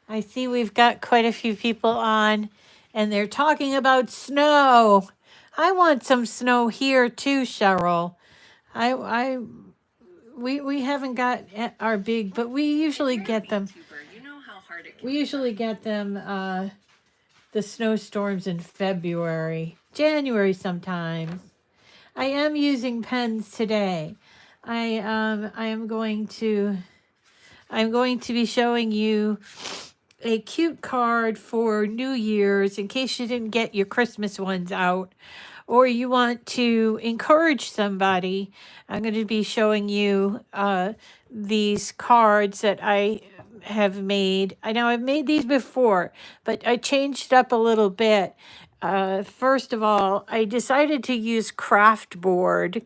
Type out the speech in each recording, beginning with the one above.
I see we've got quite a few people on, and they're talking about snow. I want some snow here too, Cheryl. I we haven't got our big, but we usually get them. We usually get them the snowstorms in February, January sometimes. I am using pens today. I am going to I'm going to be showing you a cute card for New Year's in case you didn't get your Christmas ones out or you want to encourage somebody. I'm going to be showing you these cards that I have made. I know I've made these before, but I changed up a little bit. First of all, I decided to use craft board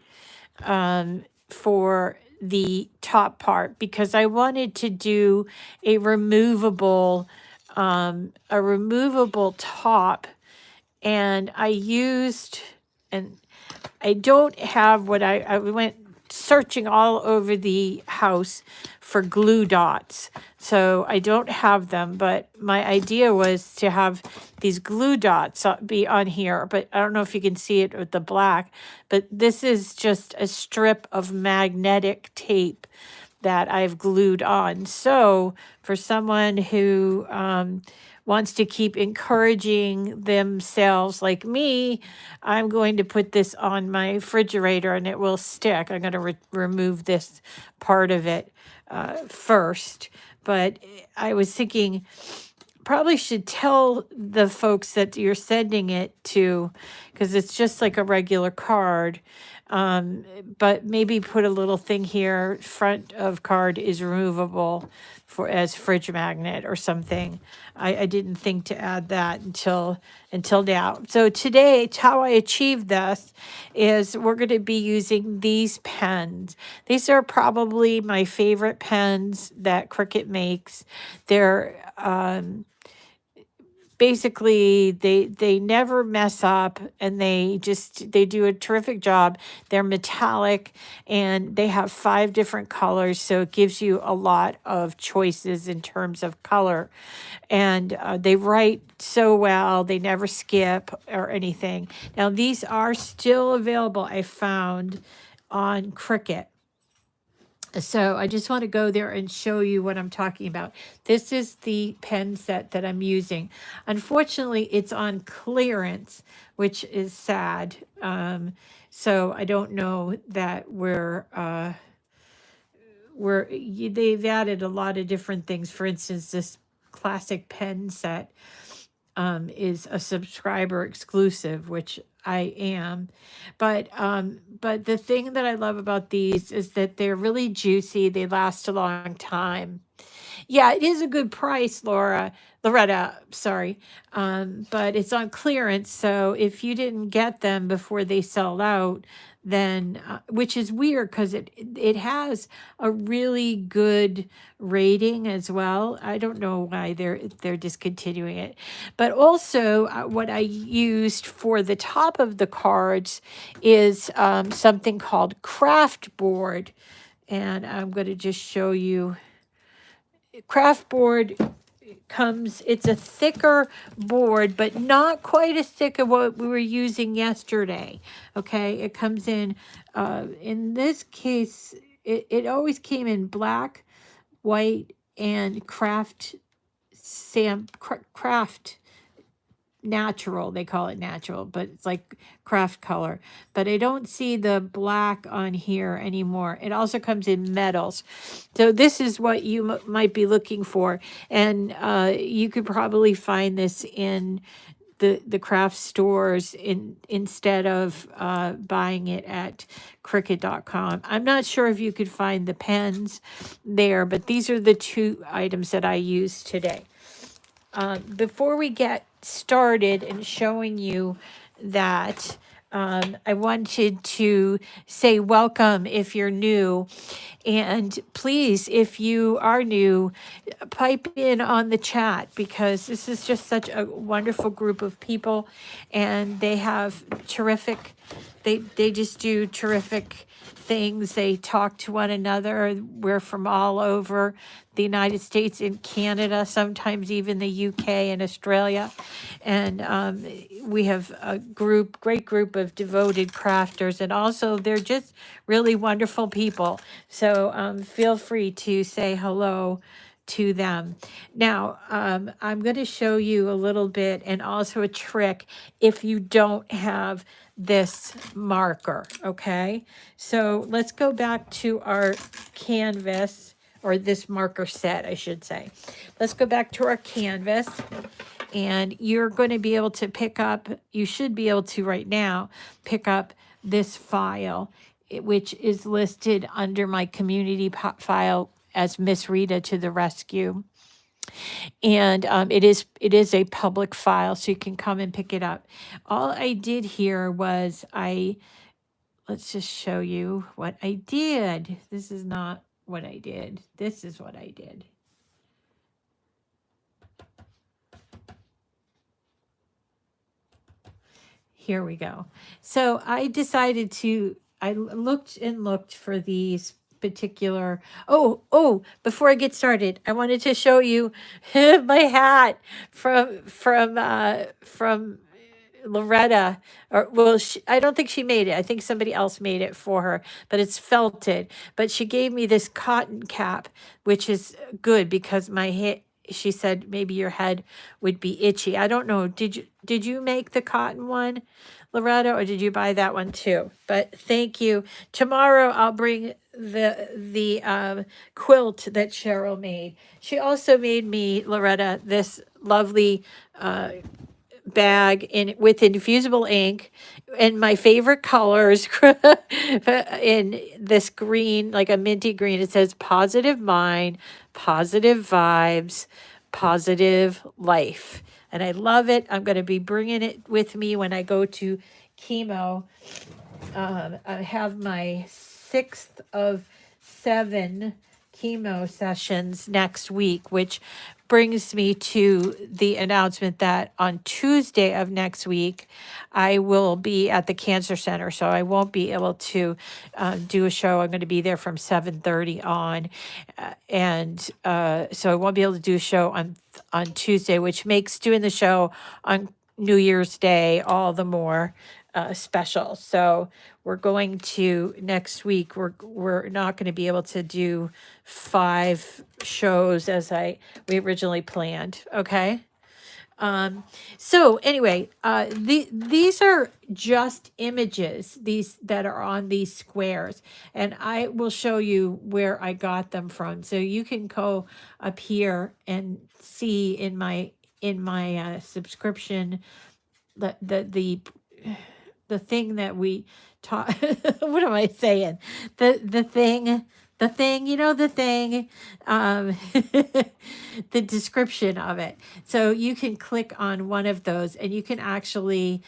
for the top part because I wanted to do a removable top, and I used, and I don't have what I went searching all over the house for glue dots. So I don't have them, but my idea was to have these glue dots be on here, but I don't know if you can see it with the black, but this is just a strip of magnetic tape that I've glued on. So for someone who wants to keep encouraging themselves like me, I'm going to put this on my refrigerator and it will stick. I'm going to remove this part of it first. But I was thinking, probably should tell the folks that you're sending it to, because it's just like a regular card. But maybe put a little thing here, front of card is removable for as fridge magnet or something. I didn't think to add that until now. So today, how I achieved this is we're going to be using these pens. These are probably my favorite pens that Cricut makes. They're basically they never mess up, and they do a terrific job. They're metallic and they have 5 different colors, so it gives you a lot of choices in terms of color. And they write so well, they never skip or anything. Now these are still available, I found, on Cricut. So I just want to go there and show you what I'm talking about. This is the pen set that I'm using. Unfortunately, it's on clearance, which is sad. So I don't know that they've added a lot of different things. For instance, this classic pen set is a subscriber exclusive, which I am. But the thing that I love about these is that they're really juicy. They last a long time. Yeah, it is a good price, Loretta, sorry. But it's on clearance, so if you didn't get them before they sell out, then which is weird because it has a really good rating as well. I don't know why they're discontinuing it. But also what I used for the top of the cards is something called craft board. And I'm going to just show you. Craft board it's a thicker board, but not quite as thick as what we were using yesterday. Okay, it comes in this case, it always came in black, white, and craft natural, they call it natural, but it's like craft color. But I don't see the black on here anymore. It also comes in metals. So this is what you might be looking for. And you could probably find this in the craft stores instead of buying it at Cricut.com. I'm not sure if you could find the pens there, but these are the 2 items that I used today. Before we get started and showing you that, I wanted to say welcome if you're new. And please, if you are new, pipe in on the chat, because this is just such a wonderful group of people, and they have terrific, they just do terrific things. They talk to one another. We're from all over the United States and Canada, sometimes even the UK and Australia. And we have a great group of devoted crafters. And also, they're just really wonderful people. So feel free to say hello to them. Now, I'm going to show you a little bit and also a trick if you don't have this marker, okay? So let's go back to our canvas, or this marker set, I should say. Let's go back to our canvas, and you're going to be able to pick up, you should be able to right now, pick up this file, which is listed under my community file as Miss Rita to the rescue. And it is a public file, so you can come and pick it up. All I did here was let's just show you what I did. This is not what I did. This is what I did. Here we go. So I decided I looked and looked for these particular, before I get started, I wanted to show you my hat from Loretta, or well, I don't think she made it. I think somebody else made it for her, but it's felted. But she gave me this cotton cap, which is good because my head, she said maybe your head would be itchy. I don't know. Did you make the cotton one, Loretta, or did you buy that one too? But thank you. Tomorrow I'll bring the quilt that Cheryl made. She also made me, Loretta, this lovely bag with infusible ink and my favorite colors in this green, like a minty green. It says positive mind, positive vibes, positive life. And I love it. I'm going to be bringing it with me when I go to chemo. I have my 6th of 7 chemo sessions next week, which brings me to the announcement that on Tuesday of next week, I will be at the cancer center, so I won't be able to do a show. I'm going to be there from 7:30 on, so I won't be able to do a show on Tuesday, which makes doing the show on New Year's Day all the more special. So we're going to next week. We're not going to be able to do 5 shows as we originally planned. Okay. So anyway, these are just images, these that are on these squares, and I will show you where I got them from. So you can go up here and see in my subscription the thing that we taught. What am I saying? The thing, the thing, the description of it. So you can click on one of those and you can actually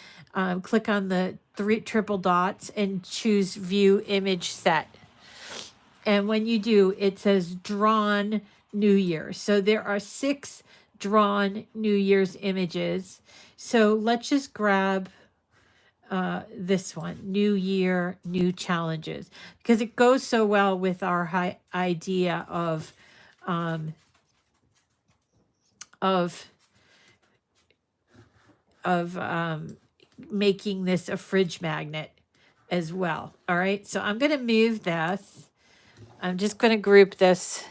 click on the 3 triple dots and choose view image set. And when you do, it says drawn New Year. So there are 6 drawn New Year's images. So let's just grab this one, New Year, New Challenges, because it goes so well with our idea of making this a fridge magnet as well. All right, so I'm going to move this. I'm just going to group this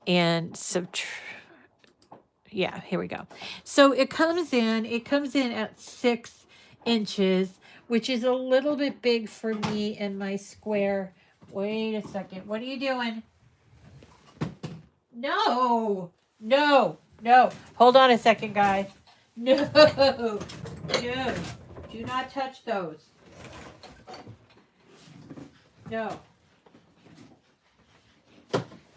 and yeah, here we go. So it comes in at 6 inches, which is a little bit big for me and my square. Wait a second. What are you doing? No. Hold on a second, guys. No. Do not touch those. No.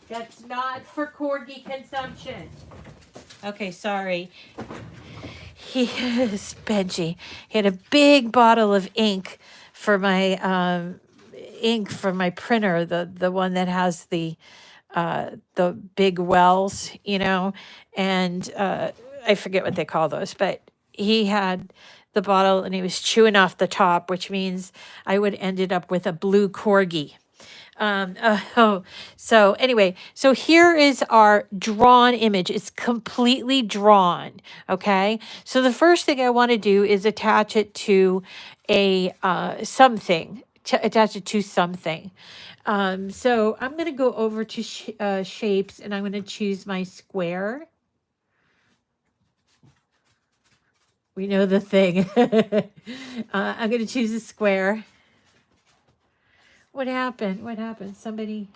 That's not for corgi consumption. Okay, sorry. He is Benji. He had a big bottle of ink for my printer, the one that has the big wells, and I forget what they call those, but he had the bottle and he was chewing off the top, which means I would ended up with a blue corgi. So anyway, so here is our drawn image. It's completely drawn. Okay. So the first thing I want to do is attach it to a something. Attach it to something. So I'm going to go over to shapes and I'm going to choose my square. We know the thing. I'm going to choose a square. What happened? What happened? Somebody.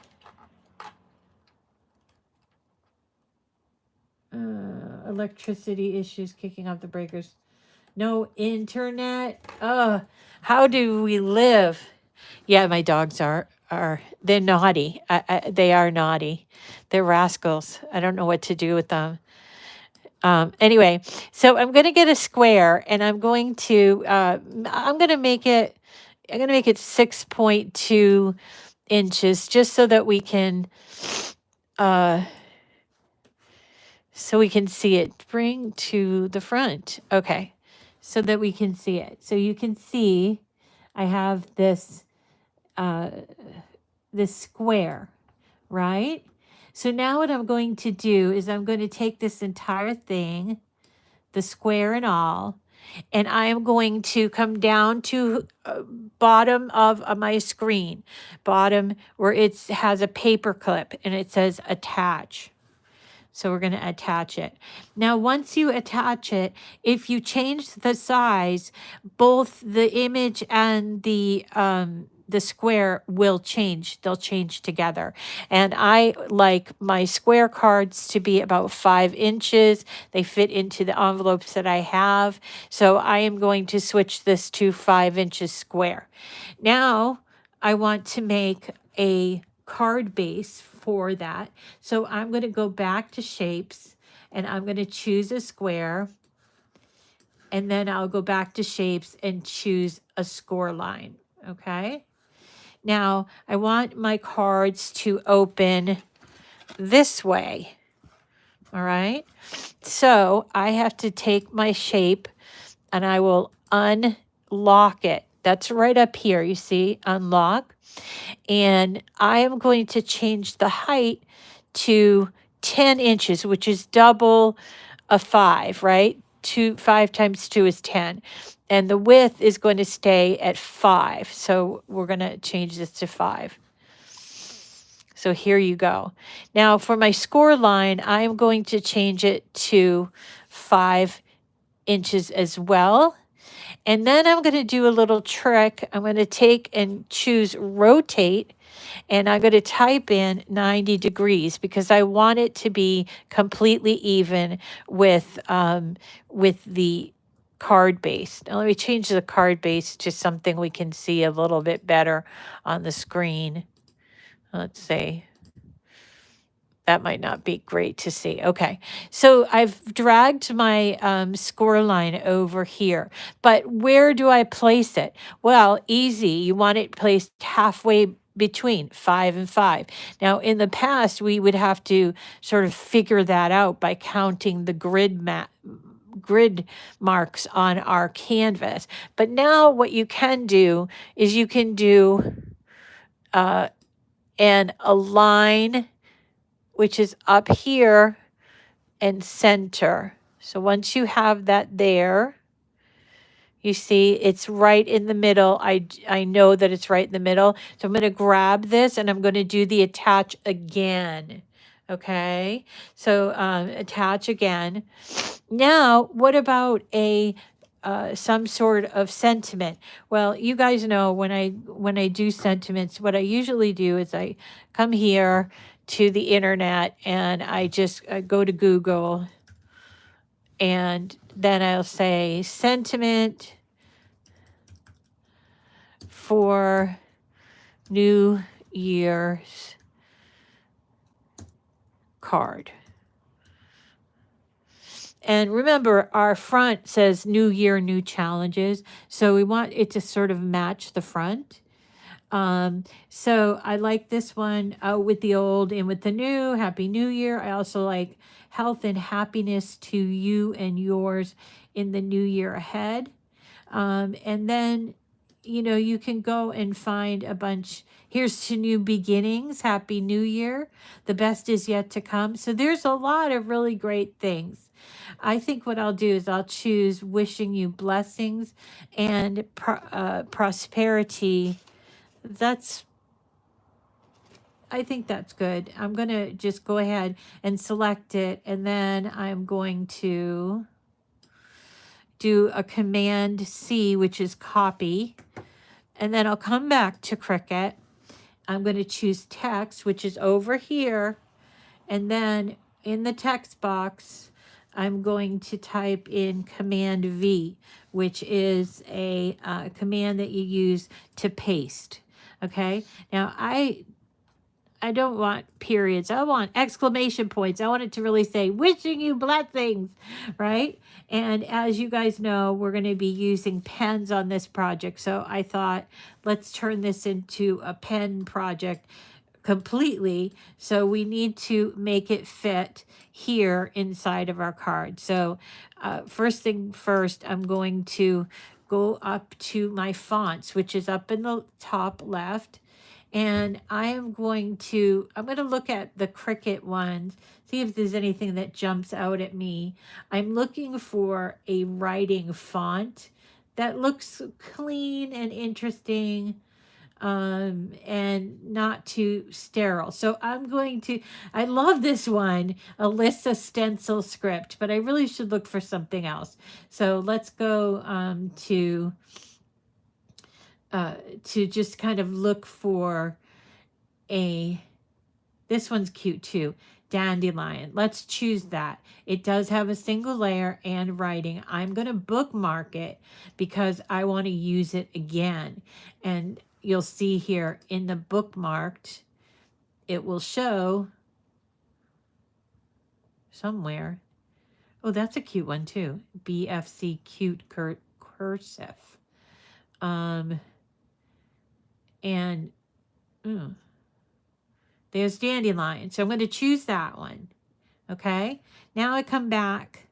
Electricity issues kicking off the breakers. No internet. How do we live? Yeah, my dogs are they're naughty. They are naughty. They're rascals. I don't know what to do with them. Anyway, so I'm going to get a square and I'm going to make it 6.2 inches just so that we can see it. Bring to the front. Okay. So that we can see it. So you can see I have this this square, right? So now what I'm going to do is I'm going to take this entire thing, the square and all, and I am going to come down to bottom of my screen, bottom where it has a paper clip and it says attach. So we're going to attach it. Now, once you attach it, if you change the size, both the image and the square will change. They'll change together. And I like my square cards to be about 5 inches. They fit into the envelopes that I have. So I am going to switch this to 5 inches square. Now, I want to make a card base for that. So I'm going to go back to shapes and I'm going to choose a square. And then I'll go back to shapes and choose a score line. Okay. Now I want my cards to open this way. All right. So I have to take my shape and I will unlock it. That's right up here. You see, unlock. And I am going to change the height to 10 inches, which is double a 5, right? 5 times 2 is 10. And the width is going to stay at 5. So we're going to change this to 5. So here you go. Now for my score line, I'm going to change it to 5 inches as well. And then I'm going to do a little trick. I'm going to take and choose rotate, and I'm going to type in 90 degrees because I want it to be completely even with the card base. Now let me change the card base to something we can see a little bit better on the screen. Let's say. That might not be great to see. Okay, so I've dragged my score line over here, but where do I place it? Well, easy. You want it placed halfway between 5 and 5. Now, in the past, we would have to sort of figure that out by counting the grid marks on our canvas. But now what you can do is you can do an align, which is up here and center. So once you have that there, you see it's right in the middle. I know that it's right in the middle. So I'm going to grab this and I'm going to do the attach again. Okay, so attach again. Now, what about a some sort of sentiment? Well, you guys know when I do sentiments, what I usually do is I come here to the internet and I just go to Google and then I'll say sentiment for New Year's card. And remember, our front says New Year, New Challenges. So we want it to sort of match the front. So I like this one with the old and with the new. Happy New Year. I also like health and happiness to you and yours in the new year ahead. And then, you can go and find a bunch. Here's to new beginnings. Happy New Year. The best is yet to come. So there's a lot of really great things. I think what I'll do is I'll choose wishing you blessings and prosperity. I think that's good. I'm going to just go ahead and select it. And then I'm going to do a Command C, which is copy. And then I'll come back to Cricut. I'm going to choose text, which is over here. And then in the text box, I'm going to type in Command V, which is a command that you use to paste. Okay. Now I don't want periods. I want exclamation points. I want it to really say, wishing you blessings, right? And as you guys know, we're going to be using pens on this project. So I thought, let's turn this into a pen project completely. So we need to make it fit here inside of our card. So first thing first, I'm going to go up to my fonts, which is up in the top left. And I'm going to look at the Cricut ones, see if there's anything that jumps out at me. I'm looking for a writing font that looks clean and interesting, and not too sterile. So I love this one, Alyssa Stencil Script, but I really should look for something else. So let's go to just kind of look for this one's cute too, Dandelion. Let's choose that. It does have a single layer and writing. I'm going to bookmark it because I want to use it again. And you'll see here in the bookmarked, it will show somewhere. Oh, that's a cute one too. BFC cute cursive. There's Dandelion. So I'm going to choose that one. Okay. Now I come back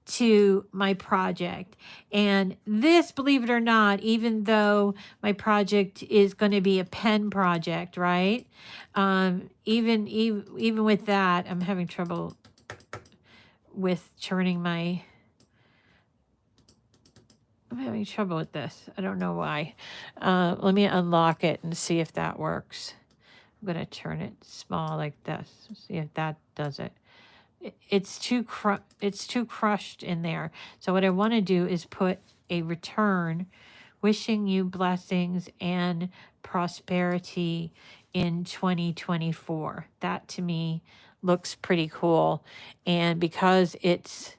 to my project. And this, believe it or not, even though my project is going to be a pen project, right? Even with that, I'm having trouble with turning my... I'm having trouble with this. I don't know why. Let me unlock it and see if that works. I'm going to turn it small like this. See if that does it. It's too crushed in there. So what I want to do is put a return, wishing you blessings and prosperity in 2024. That to me looks pretty cool. And because it's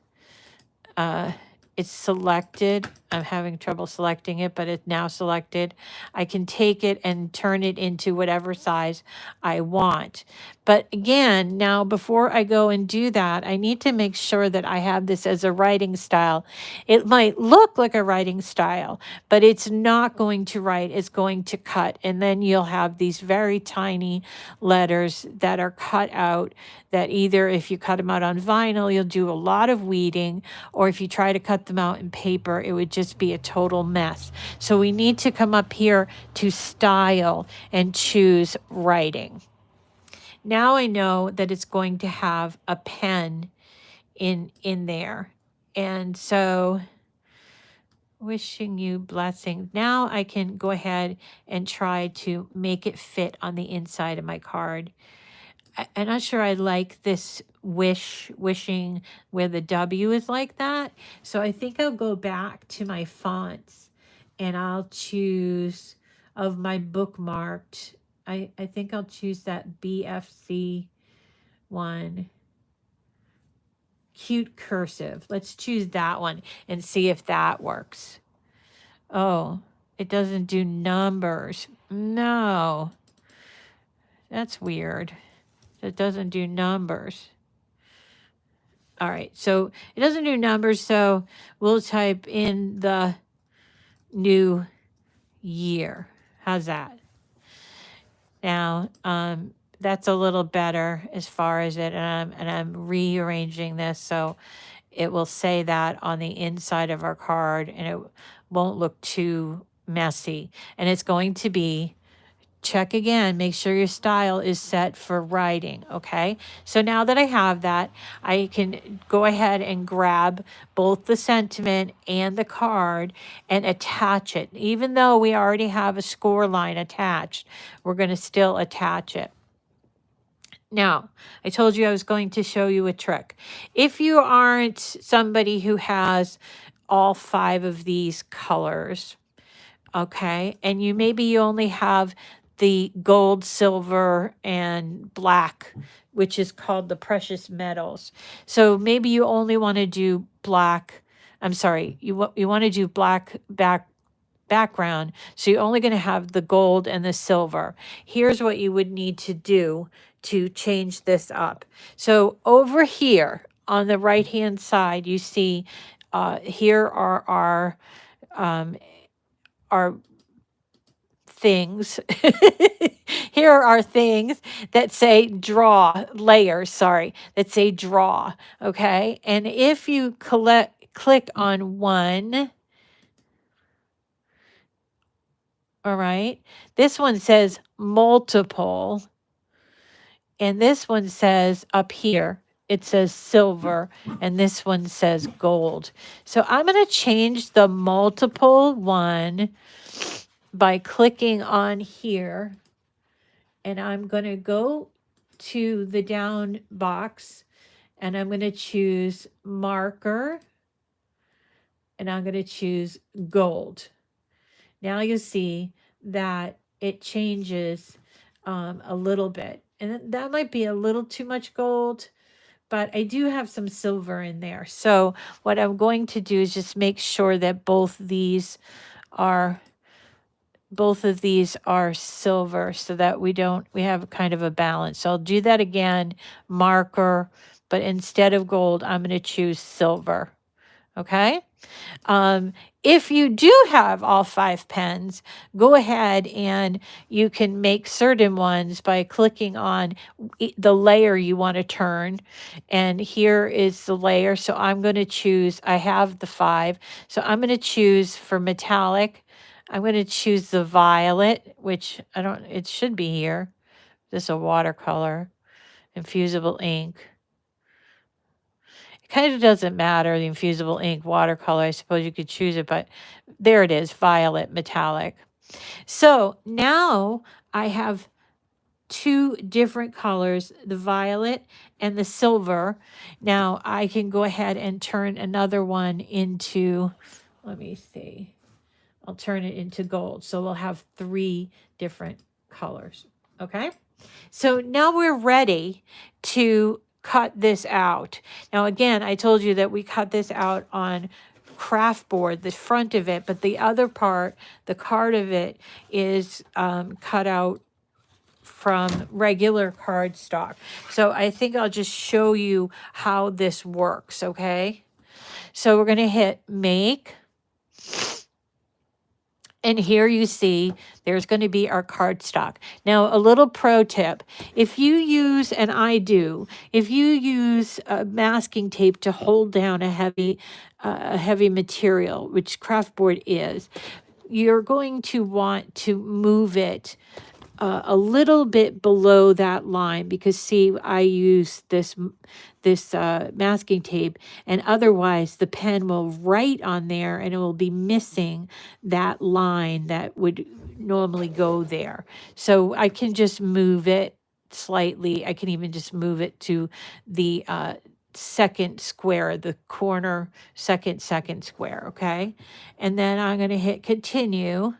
selected. I'm having trouble selecting it, but it's now selected. I can take it and turn it into whatever size I want. But again, now before I go and do that, I need to make sure that I have this as a writing style. It might look like a writing style, but it's not going to write, it's going to cut. And then you'll have these very tiny letters that are cut out, that either if you cut them out on vinyl, you'll do a lot of weeding, or if you try to cut them out in paper, it would just be a total mess. So we need to come up here to style and choose writing. Now I know that it's going to have a pen in there. And so wishing you blessings. Now I can go ahead and try to make it fit on the inside of my card. I'm not sure I like this wishing where the W is like that. So I think I'll go back to my fonts and I'll choose of my bookmarked. I think I'll choose that BFC one. Cute cursive. Let's choose that one and see if that works. Oh, it doesn't do numbers. No. That's weird. It doesn't do numbers. All right, so it doesn't do numbers, so we'll type in the new year. How's that? Now, that's a little better as far as it, and I'm rearranging this so it will say that on the inside of our card, and it won't look too messy. And it's going to be, check again, make sure your style is set for writing, okay? So now that I have that, I can go ahead and grab both the sentiment and the card and attach it. Even though we already have a score line attached, we're going to still attach it. Now, I told you I was going to show you a trick. If you aren't somebody who has all 5 of these colors, okay, and maybe you only have the gold, silver, and black, which is called the precious metals. So maybe you only want to do black. I'm sorry, you want to do black background. So you're only going to have the gold and the silver. Here's what you would need to do to change this up. So over here on the right hand side, you see here are our things. Here are things that say draw, layers, sorry, that say draw, okay? And if you click on one, all right, this one says multiple, and this one says up here, it says silver, and this one says gold. So I'm going to change the multiple one by clicking on here, and I'm going to go to the down box, and I'm going to choose marker, and I'm going to choose gold. Now you see that it changes a little bit, and that might be a little too much gold, but I do have some silver in there. So what I'm going to do is just make sure that both of these are silver, so that we have kind of a balance. So I'll do that again, marker, but instead of gold, I'm going to choose silver. Okay. If you do have all 5 pens, go ahead and you can make certain ones by clicking on the layer you want to turn. And here is the layer. So I'm going to choose, I have the 5. So I'm going to choose for metallic, I'm going to choose the violet, which it should be here. This is a watercolor, infusible ink. Kind of doesn't matter, the infusible ink, watercolor, I suppose you could choose it, but there it is, violet metallic. So now I have 2 different colors, the violet and the silver. Now I can go ahead and turn another one into, let me see, I'll turn it into gold. So we'll have 3 different colors, okay? So now we're ready to cut this out. Now, again, I told you that we cut this out on craft board, the front of it, but the other part, the card of it, is cut out from regular cardstock. So I think I'll just show you how this works, okay? So we're going to hit make. And here you see there's going to be our cardstock. Now, a little pro tip. If you use, and I do, if you use masking tape to hold down a heavy material, which craft board is, you're going to want to move it a little bit below that line, because see, I use this masking tape, and otherwise the pen will write on there and it will be missing that line that would normally go there. So I can just move it slightly. I can even just move it to the second square, the corner second square, okay? And then I'm going to hit continue.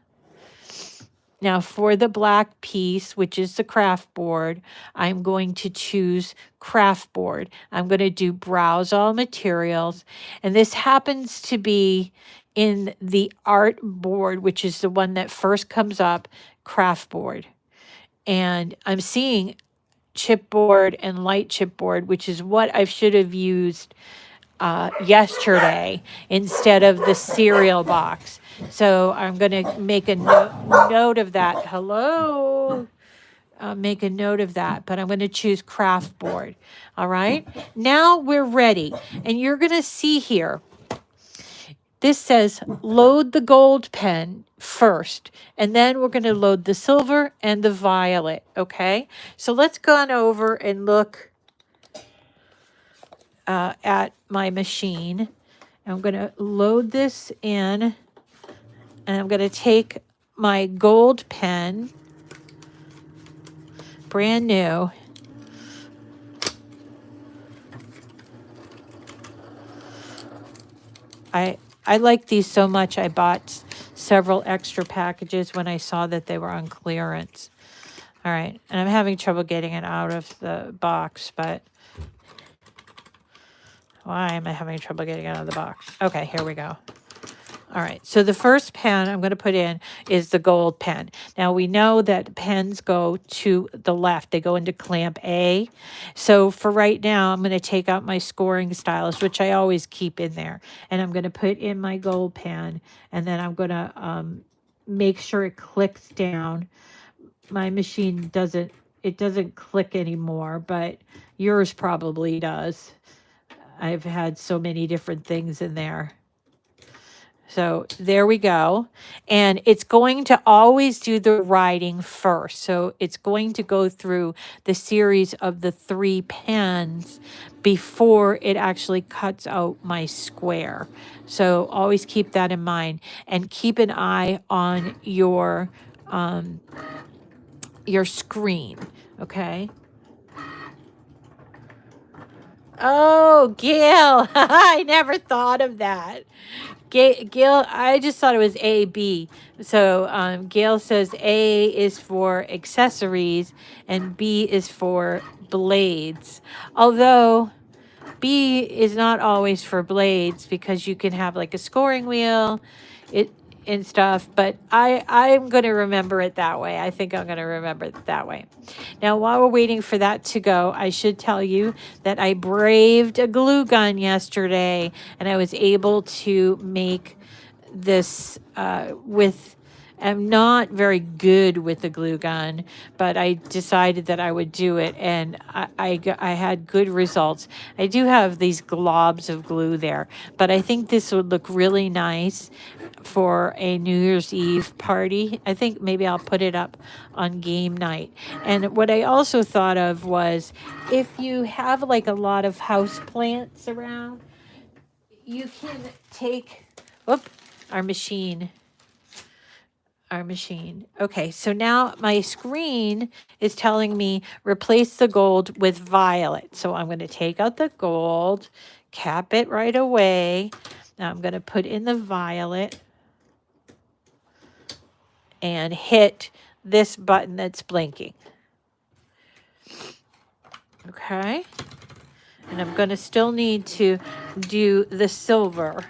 Now for the black piece, which is the craft board, I'm going to choose craft board. I'm going to do browse all materials. And this happens to be in the art board, which is the one that first comes up, craft board. And I'm seeing chipboard and light chipboard, which is what I should have used yesterday instead of the cereal box. So I'm going to make a note of that. Hello. make a note of that, but I'm going to choose craft board. All right. Now we're ready. And you're going to see here, this says load the gold pen first, and then we're going to load the silver and the violet. Okay. So let's go on over and look at my machine. I'm going to load this in, and I'm going to take my gold pen, brand new. I like these so much, I bought several extra packages when I saw that they were on clearance. All right, and I'm having trouble getting it out of the box, but why am I having trouble getting it out of the box? Okay, here we go. All right, so the first pen I'm going to put in is the gold pen. Now, we know that pens go to the left. They go into clamp A. So for right now, I'm going to take out my scoring stylus, which I always keep in there. And I'm going to put in my gold pen. And then I'm going to make sure it clicks down. My machine doesn't click anymore, but yours probably does. I've had so many different things in there. So there we go. And it's going to always do the writing first. So it's going to go through the series of the 3 pens before it actually cuts out my square. So always keep that in mind, and keep an eye on your screen, okay? Oh, Gail, I never thought of that. Gail, I just thought it was A, B. So Gail says A is for accessories and B is for blades. Although B is not always for blades, because you can have like a scoring wheel and stuff, but I'm going to remember it that way. I think I'm going to remember it that way. Now, while we're waiting for that to go, I should tell you that I braved a glue gun yesterday, and I was able to make this I'm not very good with the glue gun, but I decided that I would do it, and I had good results. I do have these globs of glue there, but I think this would look really nice for a New Year's Eve party. I think maybe I'll put it up on game night. And what I also thought of was, if you have like a lot of house plants around, you can take, our machine. Okay, so now my screen is telling me replace the gold with violet. So I'm going to take out the gold, cap it right away. Now I'm going to put in the violet and hit this button that's blinking. Okay. And I'm going to still need to do the silver.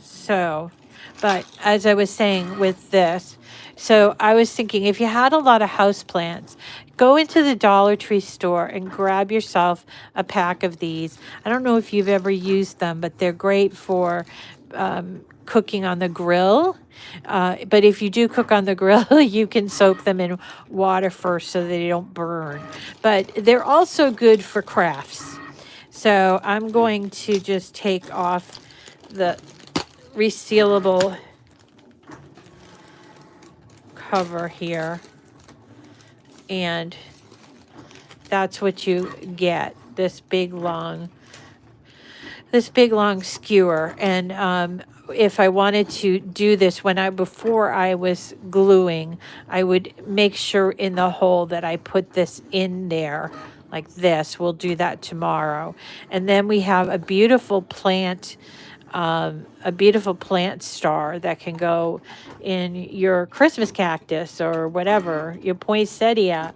So, but as I was saying with this, so I was thinking, if you had a lot of houseplants, go into the Dollar Tree store and grab yourself a pack of these. I don't know if you've ever used them, but they're great for cooking on the grill. But if you do cook on the grill, you can soak them in water first so they don't burn. But they're also good for crafts. So I'm going to just take off the resealable cover here, and that's what you get, this big long skewer. And if I wanted to do this before I was gluing, I would make sure in the hole that I put this in there like this. We'll do that tomorrow. And then we have a beautiful plant star that can go in your Christmas cactus or whatever, your poinsettia,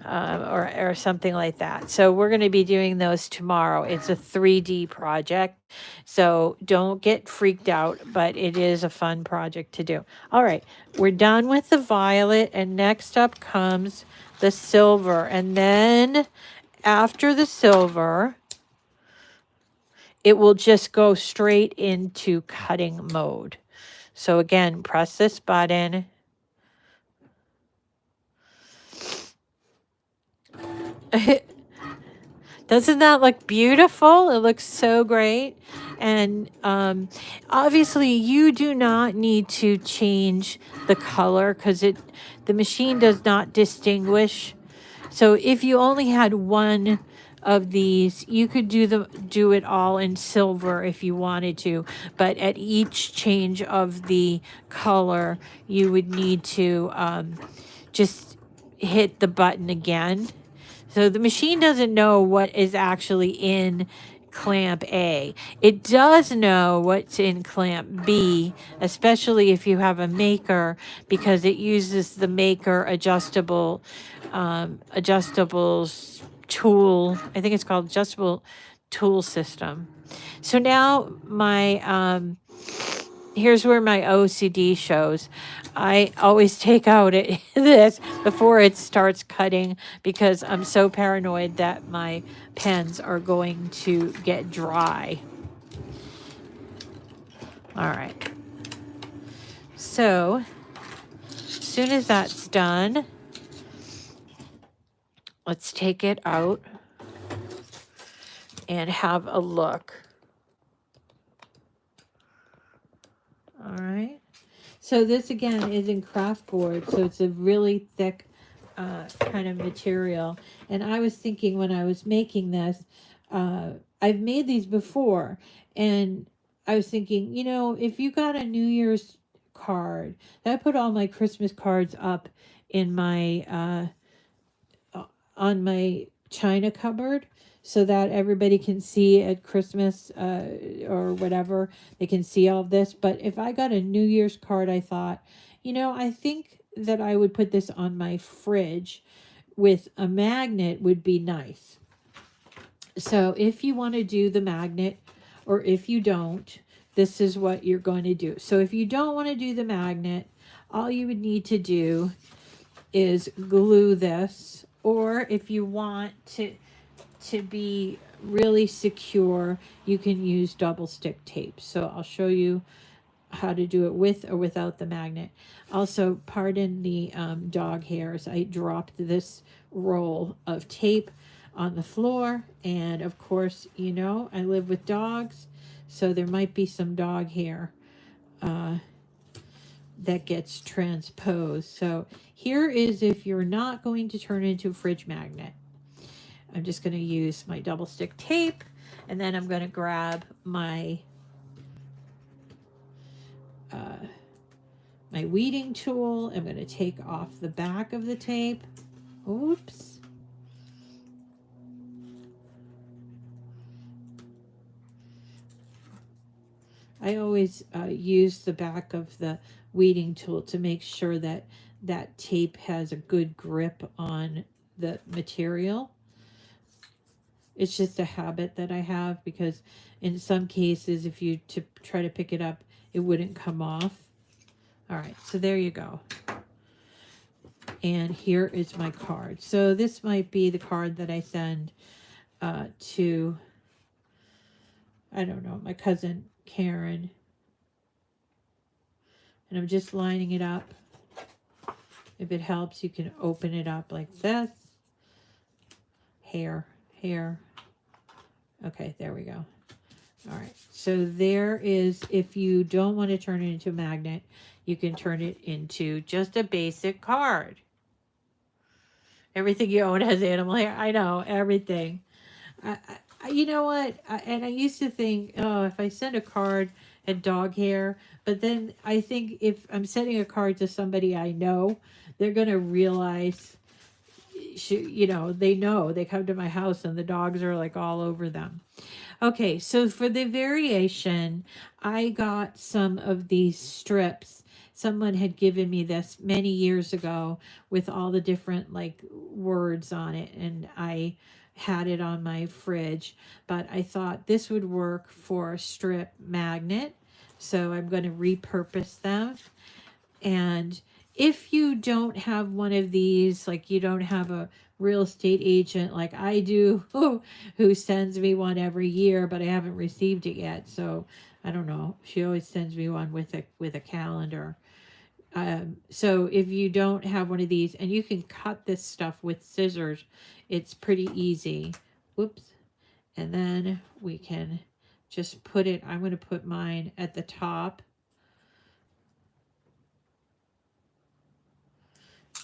or something like that. So we're going to be doing those tomorrow. It's a 3D project, so don't get freaked out, but it is a fun project to do. All right, we're done with the violet, and next up comes the silver. And then after the silver, it will just go straight into cutting mode. So again, press this button, Doesn't that look beautiful? It looks so great. And obviously you do not need to change the color because the machine does not distinguish. So if you only had one of these, you could do it all in silver if you wanted to, but at each change of the color, you would need to just hit the button again. So the machine doesn't know what is actually in clamp A. It does know what's in clamp B, especially if you have a maker, because it uses the maker adjustables tool. I think it's called adjustable tool system. So now here's where my OCD shows. I always take out this before it starts cutting because I'm so paranoid that my pens are going to get dry. All right. So as soon as that's done, let's take it out and have a look. All right. So this again is in craft board, so it's a really thick kind of material. And I was thinking when I was making this, I've made these before, and I was thinking, you know, if you got a New Year's card, I put all my Christmas cards up in my on my china cupboard so that everybody can see at Christmas or whatever, they can see all of this. But if I got a New Year's card, I thought, you know, I think that I would put this on my fridge with a magnet would be nice. So if you want to do the magnet, or if you don't, this is what you're going to do. So if you don't want to do the magnet, all you would need to do is glue this, or if you want to be really secure, you can use double stick tape. So I'll show you how to do it with or without the magnet. Also, pardon the dog hairs. I dropped this roll of tape on the floor, and of course, you know, I live with dogs, so there might be some dog hair that gets transposed. So here is if you're not going to turn it into a fridge magnet. I'm just going to use my double stick tape, and then I'm going to grab my my weeding tool. I'm going to take off the back of the tape. Oops. I always use the back of the weeding tool to make sure that that tape has a good grip on the material. It's just a habit that I have, because in some cases, if you try to pick it up, it wouldn't come off. All right, so there you go. And here is my card. So this might be the card that I send to, I don't know, my cousin Karen. And I'm just lining it up. If it helps, you can open it up like this. Hair. Okay, there we go. All right, so there is, if you don't want to turn it into a magnet, you can turn it into just a basic card. Everything you own has animal hair. I know, everything. You know what? And I used to think, oh, if I send a card and dog hair, but then I think if I'm sending a card to somebody I know, they're going to realize, you know, they come to my house and the dogs are like all over them. Okay, so for the variation, I got some of these strips. Someone had given me this many years ago with all the different like words on it, and I had it on my fridge, but I thought this would work for a strip magnet. So I'm going to repurpose them. And if you don't have one of these, like you don't have a real estate agent like I do, who sends me one every year, but I haven't received it yet. So I don't know. She always sends me one with a calendar. So if you don't have one of these, and you can cut this stuff with scissors, it's pretty easy. Whoops. And then we can just put it, I'm going to put mine at the top.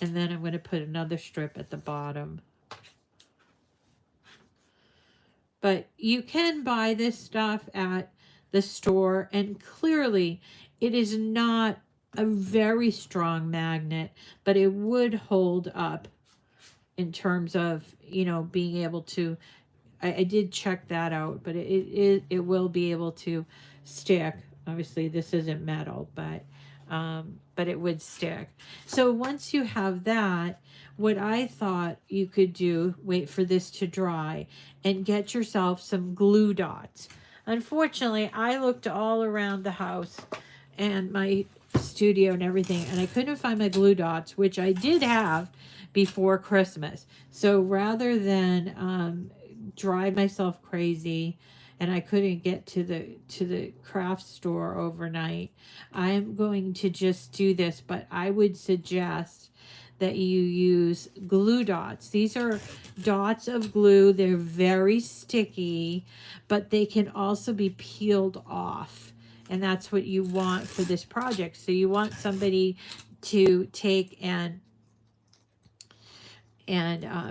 And then I'm going to put another strip at the bottom. But you can buy this stuff at the store, and clearly it is not a very strong magnet, but it would hold up in terms of, you know, being able to, I did check that out, but it will be able to stick. Obviously this isn't metal, but it would stick. So once you have that, what I thought you could do, wait for this to dry and get yourself some glue dots. Unfortunately, I looked all around the house and my studio and everything, and I couldn't find my glue dots, which I did have before Christmas. So rather than drive myself crazy and I couldn't get to the craft store overnight, I'm going to just do this, but I would suggest that you use glue dots. These are dots of glue. They're very sticky, but they can also be peeled off. And that's what you want for this project. So you want somebody to take and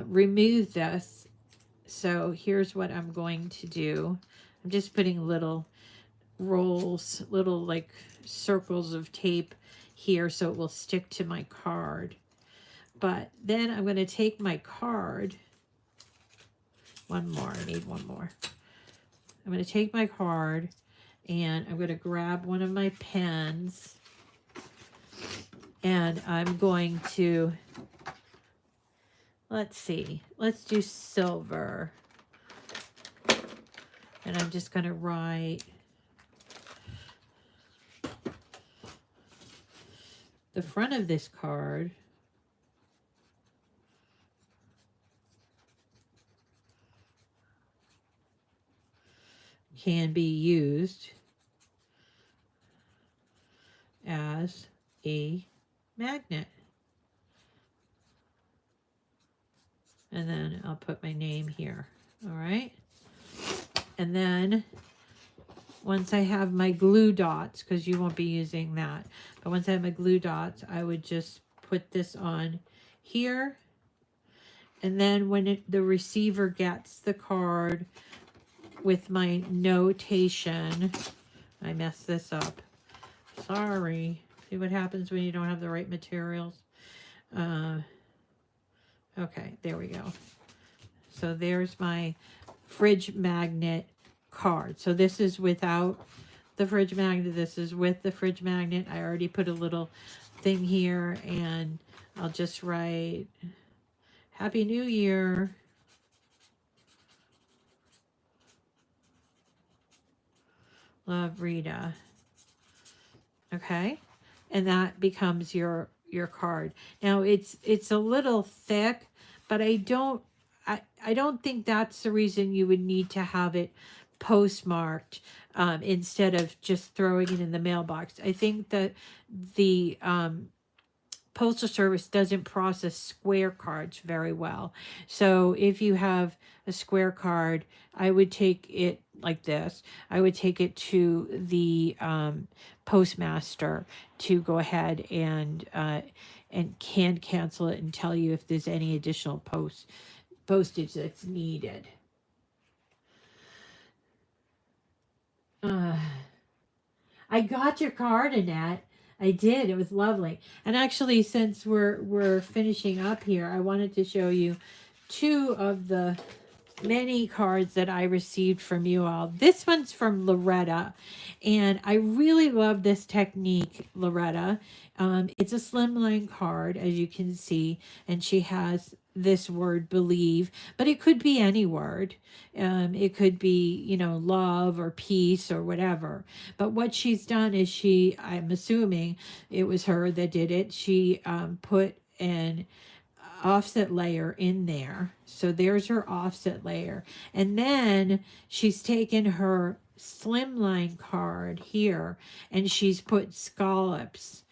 remove this. So here's what I'm going to do. I'm just putting little rolls, little like circles of tape here so it will stick to my card. But then I'm going to take my card. One more. I need one more. I'm going to take my card and I'm going to grab one of my pens. And I'm going to, let's see, let's do silver. And I'm just going to write the front of this card. Can be used as a magnet. And then I'll put my name here. All right. And then once I have my glue dots, because you won't be using that, but once I have my glue dots, I would just put this on here. And then when the receiver gets the card with my notation, I messed this up. Sorry. See what happens when you don't have the right materials. Okay, there we go. So there's my fridge magnet card. So this is without the fridge magnet. This is with the fridge magnet. I already put a little thing here, and I'll just write Happy New Year. Love, Rita. Okay, and that becomes your card. Now it's a little thick, but I don't think that's the reason you would need to have it postmarked instead of just throwing it in the mailbox. I think that the Postal Service doesn't process square cards very well. So if you have a square card, I would take it like this. I would take it to the postmaster to go ahead and can cancel it and tell you if there's any additional postage that's needed. I got your card, Annette. I did. It was lovely. And actually, since we're finishing up here, I wanted to show you two of the many cards that I received from you all. This one's from Loretta, and I really love this technique, Loretta. It's a slimline card, as you can see, and she has this word believe, but it could be any word. It could be, you know, love or peace or whatever. But what she's done is I'm assuming it was her that did it. She put an offset layer in there. So there's her offset layer. And then she's taken her slimline card here and she's put scallops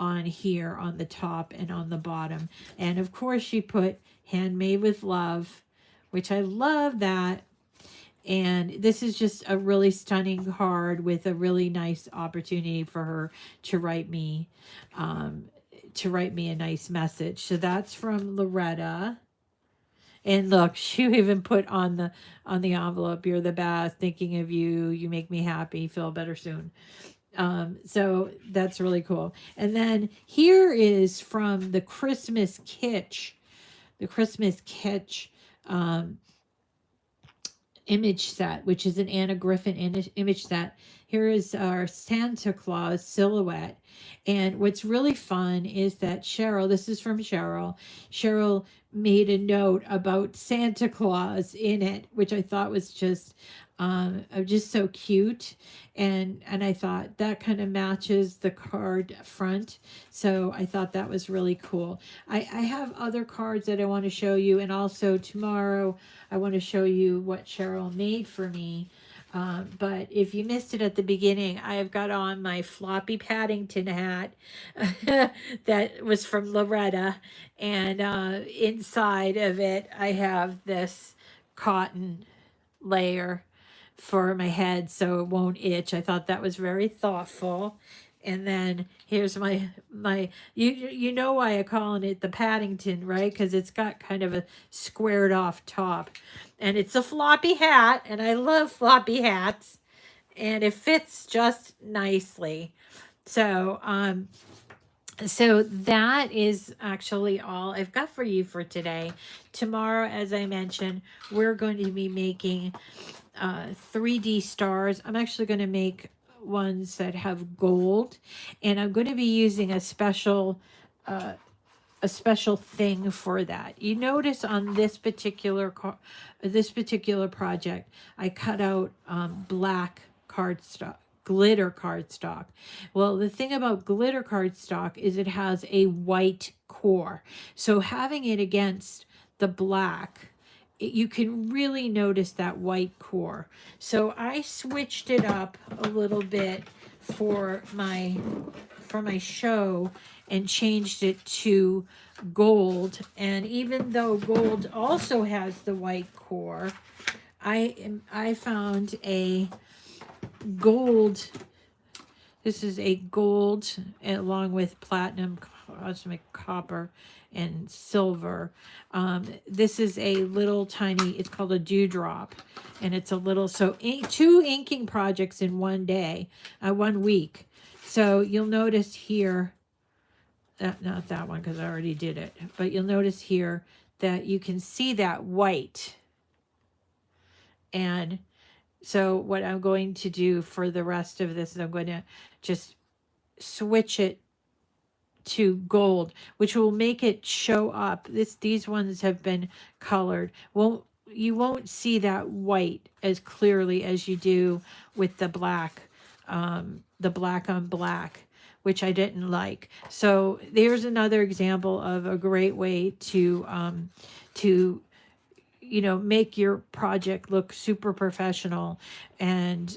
on here on the top and on the bottom. And of course she put handmade with love, which I love that. And this is just a really stunning card with a really nice opportunity for her to write me a nice message. So that's from Loretta. And look, she even put on the envelope, "You're the best, thinking of you, you make me happy, feel better soon." So that's really cool. And then here is from the Christmas Kitsch, um, image set, which is an Anna Griffin image set. Here is our Santa Claus silhouette. And what's really fun is that Cheryl, this is from Cheryl, Cheryl made a note about Santa Claus in it, which I thought was just so cute. And I thought that kind of matches the card front. So I thought that was really cool. I have other cards that I want to show you. And also tomorrow, I want to show you what Cheryl made for me. But if you missed it at the beginning, I have got on my floppy Paddington hat that was from Loretta. And inside of it, I have this cotton layer for my head so it won't itch. I thought that was very thoughtful. And then here's my you know why I calling it the Paddington, right? Because it's got kind of a squared off top. And it's a floppy hat, and I love floppy hats. And it fits just nicely. So so that is actually all I've got for you for today. Tomorrow, as I mentioned, we're going to be making 3D stars. I'm actually going to make ones that have gold, and I'm going to be using a special thing for that. You notice on this particular project, I cut out black cardstock, glitter cardstock. Well, the thing about glitter cardstock is it has a white core, so having it against the black, you can really notice that white core. So I switched it up a little bit for my show and changed it to gold. And even though gold also has the white core, I found a gold. This is a gold along with platinum, cosmic copper, and silver. This is a little tiny, it's called a dewdrop. And it's a little, so 2 inking projects in one day, 1 week. So you'll notice here, not that one because I already did it, but you'll notice here that you can see that white. And so what I'm going to do for the rest of this is I'm going to just switch it to gold, which will make it show up. These ones have been colored. Well, you won't see that white as clearly as you do with the black on black, which I didn't like. So there's another example of a great way to make your project look super professional. And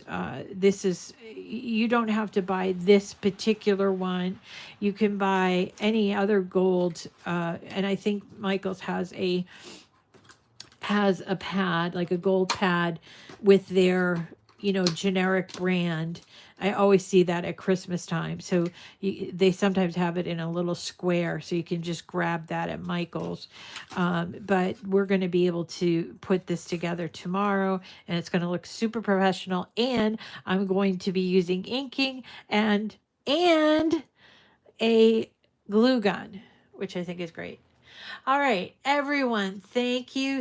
this is, you don't have to buy this particular one. You can buy any other gold. And I think Michael's has a pad, like a gold pad with their, generic brand. I always see that at Christmas time. So they sometimes have it in a little square, so you can just grab that at Michael's. But we're going to be able to put this together tomorrow, and it's going to look super professional. And I'm going to be using inking and a glue gun, which I think is great. All right, everyone, thank you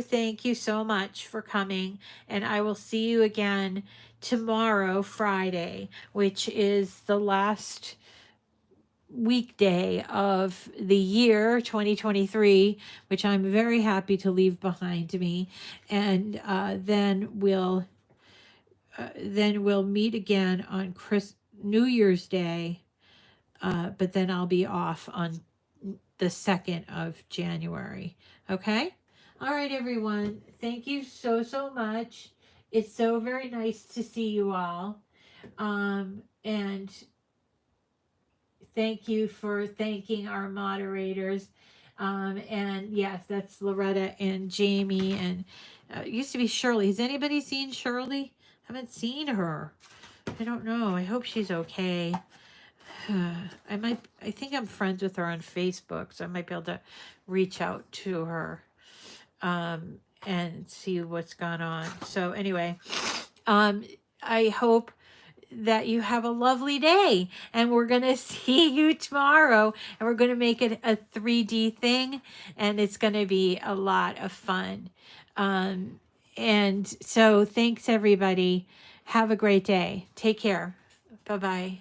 so much for coming, and I will see you again tomorrow, Friday, which is the last weekday of the year 2023, which I'm very happy to leave behind me. And then we'll meet again on New Year's Day, but then I'll be off on the 2nd of January. Okay? All right, everyone. Thank you so much. It's so very nice to see you all. And thank you for thanking our moderators. And yes, that's Loretta and Jamie, and it used to be Shirley. Has anybody seen Shirley? Haven't seen her. I don't know. I hope she's okay. I think I'm friends with her on Facebook, so I might be able to reach out to her and see what's gone on. So anyway, I hope that you have a lovely day, and we're going to see you tomorrow, and we're going to make it a 3D thing, and it's going to be a lot of fun. And so thanks everybody. Have a great day. Take care. Bye-bye.